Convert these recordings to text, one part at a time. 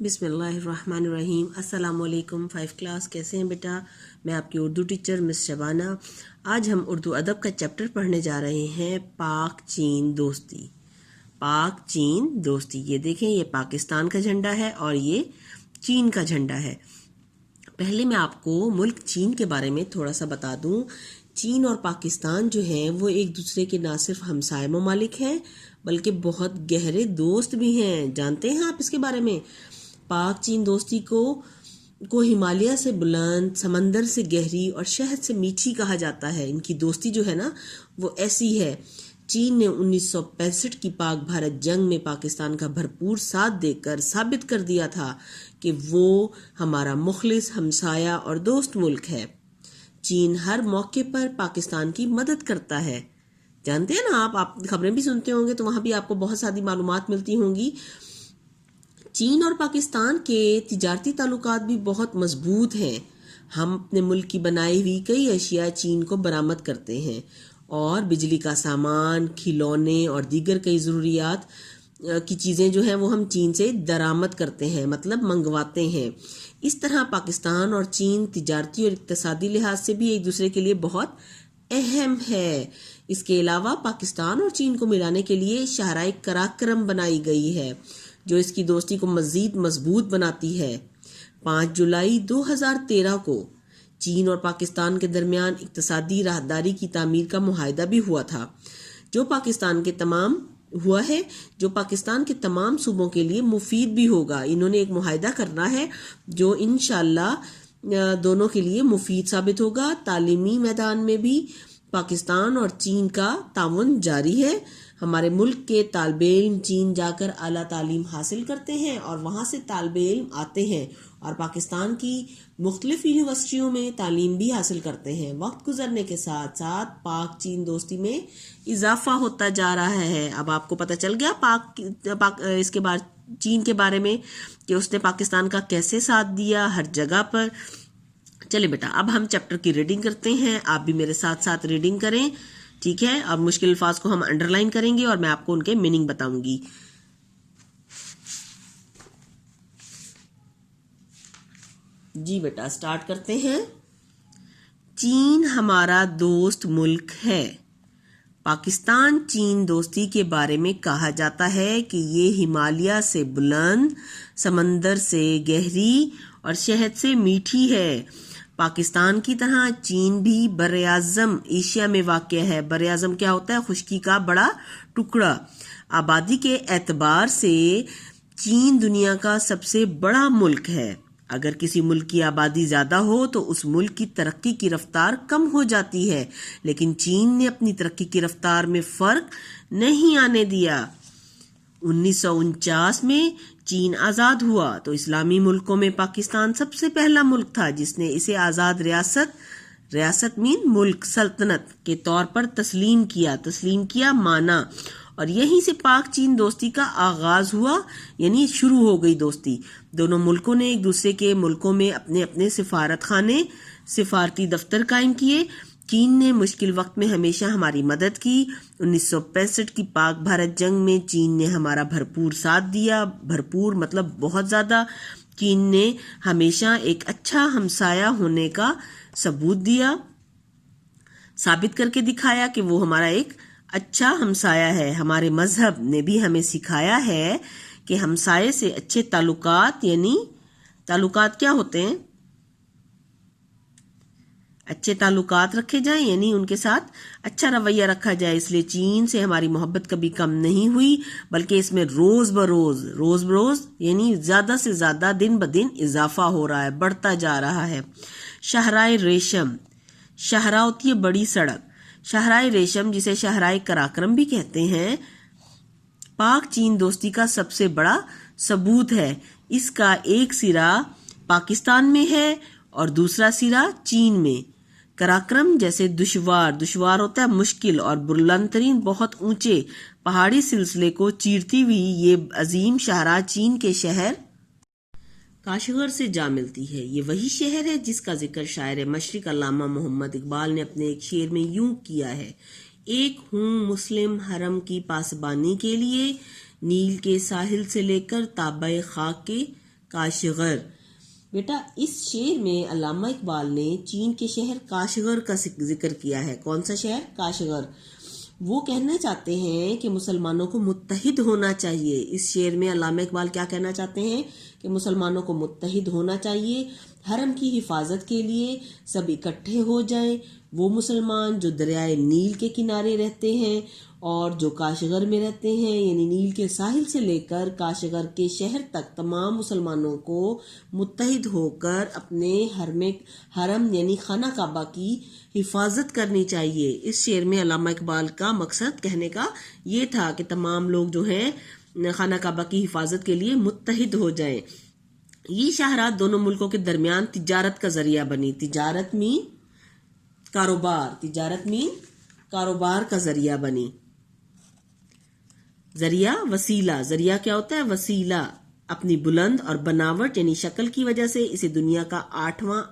بسم اللہ الرحمن الرحیم۔ السلام علیکم 5 کلاس، کیسے ہیں بیٹا؟ میں آپ کی اردو ٹیچر مس شبانہ۔ آج ہم اردو ادب کا چیپٹر پڑھنے جا رہے ہیں، پاک چین دوستی۔ پاک چین دوستی، یہ دیکھیں، یہ پاکستان کا جھنڈا ہے اور یہ چین کا جھنڈا ہے۔ پہلے میں آپ کو ملک چین کے بارے میں تھوڑا سا بتا دوں۔ چین اور پاکستان جو ہیں وہ ایک دوسرے کے نہ صرف ہمسائے ممالک ہیں بلکہ بہت گہرے دوست بھی ہیں۔ جانتے ہیں آپ اس کے بارے میں؟ پاک چین دوستی کو ہمالیہ سے بلند، سمندر سے گہری اور شہد سے میٹھی کہا جاتا ہے۔ ان کی دوستی جو ہے نا وہ ایسی ہے۔ چین نے 1965 کی پاک بھارت جنگ میں پاکستان کا بھرپور ساتھ دے کر ثابت کر دیا تھا کہ وہ ہمارا مخلص ہمسایہ اور دوست ملک ہے۔ چین ہر موقع پر پاکستان کی مدد کرتا ہے۔ جانتے ہیں نا آپ خبریں بھی سنتے ہوں گے تو وہاں بھی آپ کو بہت ساری معلومات ملتی ہوں گی۔ چین اور پاکستان کے تجارتی تعلقات بھی بہت مضبوط ہیں۔ ہم اپنے ملک کی بنائی ہوئی کئی اشیاء چین کو برآمد کرتے ہیں اور بجلی کا سامان، کھلونے اور دیگر کئی ضروریات کی چیزیں جو ہیں وہ ہم چین سے درآمد کرتے ہیں، مطلب منگواتے ہیں۔ اس طرح پاکستان اور چین تجارتی اور اقتصادی لحاظ سے بھی ایک دوسرے کے لیے بہت اہم ہے۔ اس کے علاوہ پاکستان اور چین کو ملانے کے لیے شاہراہ قراقرم بنائی گئی ہے جو اس کی دوستی کو مزید مضبوط بناتی ہے۔ 5 جولائی 2013 کو چین اور پاکستان کے درمیان اقتصادی راہداری کی تعمیر کا معاہدہ بھی ہوا تھا جو پاکستان کے تمام صوبوں کے لیے مفید بھی ہوگا۔ انہوں نے ایک معاہدہ کرنا ہے جو انشاءاللہ دونوں کے لیے مفید ثابت ہوگا۔ تعلیمی میدان میں بھی پاکستان اور چین کا تعاون جاری ہے۔ ہمارے ملک کے طالب علم چین جا کر اعلیٰ تعلیم حاصل کرتے ہیں اور وہاں سے طالب علم آتے ہیں اور پاکستان کی مختلف یونیورسٹیوں میں تعلیم بھی حاصل کرتے ہیں۔ وقت گزرنے کے ساتھ ساتھ پاک چین دوستی میں اضافہ ہوتا جا رہا ہے۔ اب آپ کو پتہ چل گیا اس کے بعد چین کے بارے میں کہ اس نے پاکستان کا کیسے ساتھ دیا ہر جگہ پر۔ چلے بیٹا، اب ہم چیپٹر کی ریڈنگ کرتے ہیں۔ آپ بھی میرے ساتھ ساتھ ریڈنگ کریں، ٹھیک ہے؟ اور مشکل الفاظ کو ہم انڈر لائن کریں گے اور میں آپ کو ان کے میننگ بتاؤں گی۔ جی بیٹا، سٹارٹ کرتے ہیں۔ چین ہمارا دوست ملک ہے۔ پاکستان چین دوستی کے بارے میں کہا جاتا ہے کہ یہ ہمالیہ سے بلند، سمندر سے گہری اور شہد سے میٹھی ہے۔ پاکستان کی طرح چین بھی براعظم ایشیا میں واقع ہے۔ براعظم کیا ہوتا ہے؟ خشکی کا بڑا ٹکڑا۔ آبادی کے اعتبار سے چین دنیا کا سب سے بڑا ملک ہے۔ اگر کسی ملک کی آبادی زیادہ ہو تو اس ملک کی ترقی کی رفتار کم ہو جاتی ہے، لیکن چین نے اپنی ترقی کی رفتار میں فرق نہیں آنے دیا۔ 1949 میں چین آزاد ہوا تو اسلامی ملکوں میں پاکستان سب سے پہلا ملک تھا جس نے اسے آزاد ریاست ملک، سلطنت کے طور پر تسلیم کیا مانا، اور یہیں سے پاک چین دوستی کا آغاز ہوا، یعنی شروع ہو گئی دوستی۔ دونوں ملکوں نے ایک دوسرے کے ملکوں میں اپنے اپنے سفارت خانے، سفارتی دفتر قائم کیے۔ چین نے مشکل وقت میں ہمیشہ ہماری مدد کی۔ 1965 کی پاک بھارت جنگ میں چین نے ہمارا بھرپور ساتھ دیا۔ بھرپور مطلب بہت زیادہ۔ چین نے ہمیشہ ایک اچھا ہمسایہ ہونے کا ثبوت دیا، ثابت کر کے دکھایا کہ وہ ہمارا ایک اچھا ہمسایہ ہے۔ ہمارے مذہب نے بھی ہمیں سکھایا ہے کہ ہمسائے سے اچھے تعلقات، یعنی تعلقات کیا ہوتے ہیں؟ اچھے تعلقات رکھے جائیں، یعنی ان کے ساتھ اچھا رویہ رکھا جائے۔ اس لیے چین سے ہماری محبت کبھی کم نہیں ہوئی بلکہ اس میں روز بروز یعنی زیادہ سے زیادہ دن بدن اضافہ ہو رہا ہے، بڑھتا جا رہا ہے۔ شاہراہ ریشم، شاہراہ ہوتی ہے بڑی سڑک۔ شاہراہ ریشم جسے شاہراہ قراقرم بھی کہتے ہیں، پاک چین دوستی کا سب سے بڑا ثبوت ہے۔ اس کا ایک سرا پاکستان میں ہے اور دوسرا سرا چین میں۔ قراقرم جیسے دشوار ہوتا ہے مشکل، اور بلند ترین بہت اونچے پہاڑی سلسلے کو چیرتی ہوئی یہ عظیم شاہراہ چین کے شہر کاشغر سے جا ملتی ہے۔ یہ وہی شہر ہے جس کا ذکر شاعر مشرق علامہ محمد اقبال نے اپنے ایک شعر میں یوں کیا ہے: ایک ہوں مسلم حرم کی پاسبانی کے لیے، نیل کے ساحل سے لے کر تابہ خاک کے کاشغر۔ بیٹا اس شعر میں علامہ اقبال نے چین کے شہر کاشغر کا ذکر کیا ہے۔ کون سا شہر؟ کاشغر۔ وہ کہنا چاہتے ہیں کہ مسلمانوں کو متحد ہونا چاہیے۔ اس شعر میں علامہ اقبال کیا کہنا چاہتے ہیں کہ مسلمانوں کو متحد ہونا چاہیے، حرم کی حفاظت کے لیے سب اکٹھے ہو جائیں۔ وہ مسلمان جو دریائے نیل کے کنارے رہتے ہیں اور جو کاشغر میں رہتے ہیں، یعنی نیل کے ساحل سے لے کر کاشغر کے شہر تک تمام مسلمانوں کو متحد ہو کر اپنے حرم یعنی خانہ کعبہ کی حفاظت کرنی چاہیے۔ اس شعر میں علامہ اقبال کا مقصد کہنے کا یہ تھا کہ تمام لوگ جو ہیں خانہ کعبہ کی حفاظت کے لیے متحد ہو جائیں۔ یہ شاہراہ دونوں ملکوں کے درمیان تجارت کا ذریعہ بنی۔ تجارت مین کاروبار کا ذریعہ بنی۔ ذریعہ وسیلہ، ذریعہ کیا ہوتا ہے؟ وسیلہ۔ اپنی بلند اور بناوٹ یعنی شکل کی وجہ سے اسے دنیا کا 8واں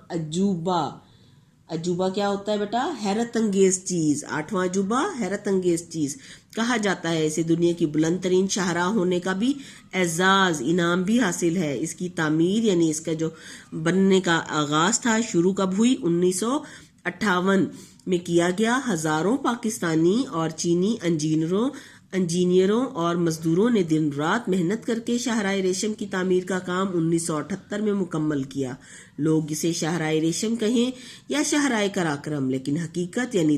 عجوبہ کیا ہوتا ہے بیٹا؟ حیرت انگیز چیز۔ 8واں عجوبہ حیرت انگیز چیز کہا جاتا ہے۔ اسے دنیا کی بلند ترین شاہراہ ہونے کا بھی اعزاز، انعام بھی حاصل ہے۔ اس کی تعمیر یعنی اس کا جو بننے کا آغاز تھا، شروع کب ہوئی؟ 1958 میں کیا گیا۔ ہزاروں پاکستانی اور چینی انجینئروں اور مزدوروں نے دن رات محنت کر کے شاہراہ ریشم کی تعمیر کا کام 1978 میں مکمل کیا۔ لوگ اسے شاہراہ ریشم کہیں یا شاہراہ قراقرم، لیکن حقیقت یعنی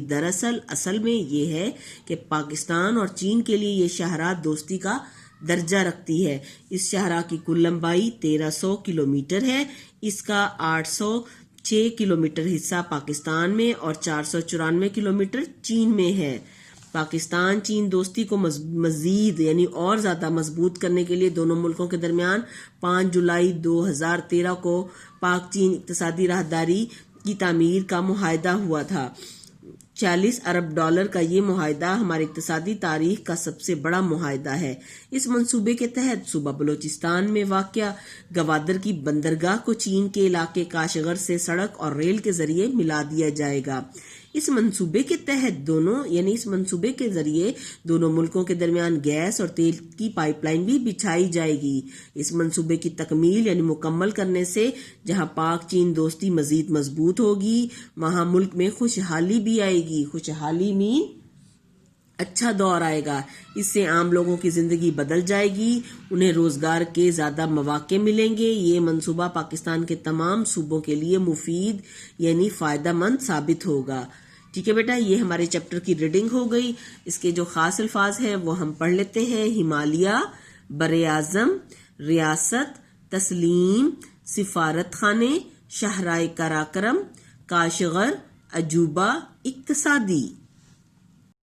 اصل میں یہ ہے کہ پاکستان اور چین کے لیے یہ شاہراہ دوستی کا درجہ رکھتی ہے۔ اس شاہراہ کی کل لمبائی 1300 کلومیٹر ہے۔ اس کا 806 کلومیٹر حصہ پاکستان میں اور 494 کلومیٹر چین میں ہے۔ پاکستان چین دوستی کو مزید یعنی اور زیادہ مضبوط کرنے کے لیے دونوں ملکوں کے درمیان 5 جولائی 2013 کو پاک چین اقتصادی راہداری کی تعمیر کا معاہدہ ہوا تھا۔ $40 ارب کا یہ معاہدہ ہماری اقتصادی تاریخ کا سب سے بڑا معاہدہ ہے۔ اس منصوبے کے تحت صوبہ بلوچستان میں واقع گوادر کی بندرگاہ کو چین کے علاقے کاشغر سے سڑک اور ریل کے ذریعے ملا دیا جائے گا۔ اس منصوبے کے تحت اس منصوبے کے ذریعے دونوں ملکوں کے درمیان گیس اور تیل کی پائپ لائن بھی بچھائی جائے گی۔ اس منصوبے کی تکمیل یعنی مکمل کرنے سے جہاں پاک چین دوستی مزید مضبوط ہوگی، وہاں ملک میں خوشحالی بھی آئے گی۔ خوشحالی میں اچھا دور آئے گا۔ اس سے عام لوگوں کی زندگی بدل جائے گی، انہیں روزگار کے زیادہ مواقع ملیں گے۔ یہ منصوبہ پاکستان کے تمام صوبوں کے لیے مفید یعنی فائدہ مند ثابت ہوگا۔ ٹھیک ہے بیٹا، یہ ہمارے چیپٹر کی ریڈنگ ہو گئی۔ اس کے جو خاص الفاظ ہیں وہ ہم پڑھ لیتے ہیں۔ ہمالیہ، براعظم، ریاست، تسلیم، سفارت خانے، شاہراہ قراقرم، کاشغر، عجوبہ، اقتصادی۔